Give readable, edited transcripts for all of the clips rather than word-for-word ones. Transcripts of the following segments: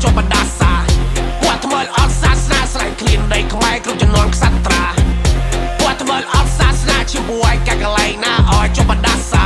ចុះបដាសាពួកថ្មើលអត់សាសនាស្រែកឃ្លានដីខ្មែរគ្រប់ចំនួនខ្សត្រាពួកថ្មើលអត់សាសនាជាមួយកាកលែងណាអោយចុះបដាសា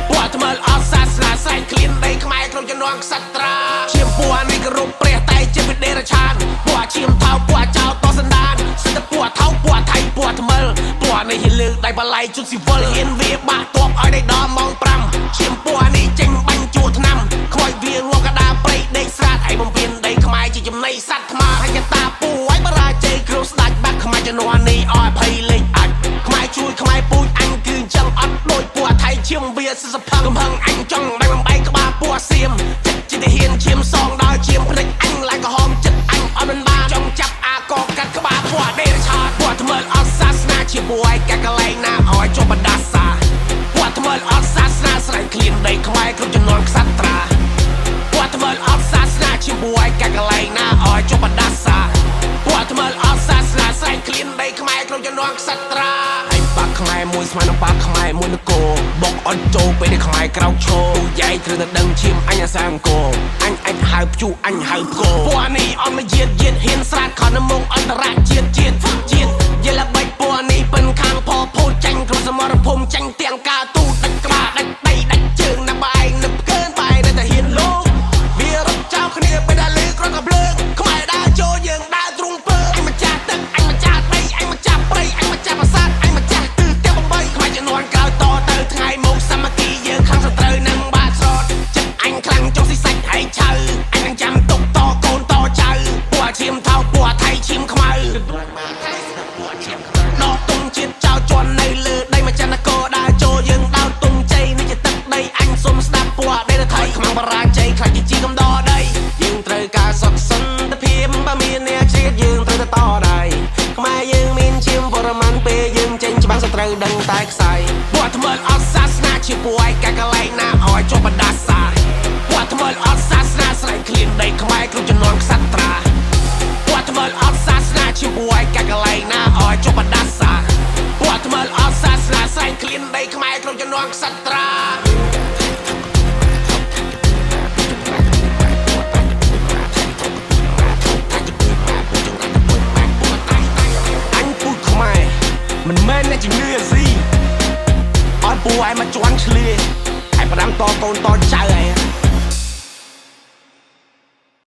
ពួកថ្មើលអត់សាសនាស្រែកឃ្លានដីខ្មែរគ្រប់ចំនួនខ្សត្រាឈាមពួកនេះគោរពព្រះតែជាវិដេរឆានពួកឈាមថោពួកចៅតសណ្ដានសិទ្ធិពួកថោពួកថៃពួកថ្មើលពួកនេះហ៊ានលើកដៃបល័យជុតស៊ីវិលហ៊ានវាបាក់តបឲ្យដៃដល់ម៉ោង5ឈាមពួកនេះចេញបាញ់ជួឆ្នាំខ្វយវាងកដាព្រៃដេកស្រាតឲ្យបំពេញដីខ្មែរជាចំណីសត្វថ្មហយតាពូឲ្យបរាជ័យគ្រូស្ដាច់បាត់ខ្មែរជំនាន់នេះឲ្យភ័យលេចអាចខ្មែរជួយខ្មែរពូជអញគឺអញ្ចឹងអត់ដូចពួកថៃឈាមវាសិសផឹងកំហឹងអញចង់បែងបែកក្បាលពួកសៀមចិត្តជាហ៊ានឈាមសងដល់ឈាមភ្លេចអញឡើងក្រហមចិត្តអញអត់មិនបានចង់ចាប់អាកកាត់ក្បាលពួកដេរឆាតពួកថ្មើលអត់សាសនាជាមួយកាកលែងណាឲ្យចុះបដាសាពួកថ្មើលអត់សាសនាស្រែកឃ្លានដីខ្មែរគ្រប់ចំនួនខ្សត្រាពួកថ្មើលអត់សាសនាជាមួយកាកលែងណាឲ្យចុះបដាសាពួកថ្មើលអត់សាសនាស្រែកឃ្លានដីខ្មែរគ្រប់ចំនួនខ្សត្រាហើយបាក់ខ្មែរមួយស្មើនឹងបាក់ខ្មែរមួយនគរបុកអត់ចូលពេលនេះខ្មែរក្រោកឈរយាយត្រូវតែដឹងឈាមអញអាសាអង្គរអញហៅភ្ជូអញហៅផ្គរពួកនេះអត់មកយាតហ៊ានស្រាតខនមុងអន្តរជាតិយល់បាច់ពួកនេះពិនខាងផភូតចាញ់ក្នុងសមរភូមិចាញ់ទាំងការទូដាច់ក្បាលដាច់ដីដាច់ជើងណាបែងនឹកកើនបែរតែហ៊ានលោកវារត់ចោលគ្នាពេលដែលលើក្រកភ្លើងខ្មែរដើរចូលយើងដើរទ្រង់ពើអញម្ចាស់ទឹកអញម្ចាស់ដីអញម្ចាស់ព្រៃអញម្ចាស់ប្រាសាទអញម្ចាស់ទិសទាំង8ខ្មែរជំនាន់ក្រោយតទៅថ្ងៃមកសាមគ្គីយើងខាងសត្រូវនឹងបាត់ស្រត់ចិត្តអញខ្លាំងចង់ស៊ីសាច់ហើយឆៅអញនឹងចាំទុកតកូនតចៅពួកឈាមថោពួកថៃឈាមខ្មៅដកទុំជាតិចៅជន់នៅលើដីមកចន្ទកោដើរចូលយើងដោតទុំជ័យនេះជាទឹកដីអញសុំស្ដាប់ពួកដេរថៃខ្មាំងបរាជ័យខ្លាចជាកំដរដីយើងត្រូវការសុខសន្តិភាពបើមានអ្នកជ្រៀតយើងត្រូវតែតដៃខ្មែរយើងមានឈាមបរមានពេលយើងចេញច្បាំងសត្រូវដឹងតែខ្សែពួកថ្មើលអត់សាសនាជាពួកឯកាកលែងណាឲ្យចុះបដាសាពួកថ្មើលអត់សាសនាស្រែកឃ្លានដីខ្មែរគ្រប់ចំនួនខ្សត្រាពួកថ្មើលអត់សាសនាជាមួយកាកលែងណាឲ្យចុះបដាសាពួកថ្មើលអត់សាសនាស្រែកឃ្លានដីខ្មែរគ្រប់ចំនួនខ្សត្រាអញពូជខ្មែរមិនមែនអ្នកជំនឿស៊ីអត់ពូឯងមកជន់ឆ្លៀឲ្យផ្ដាំតកូនតចៅឯង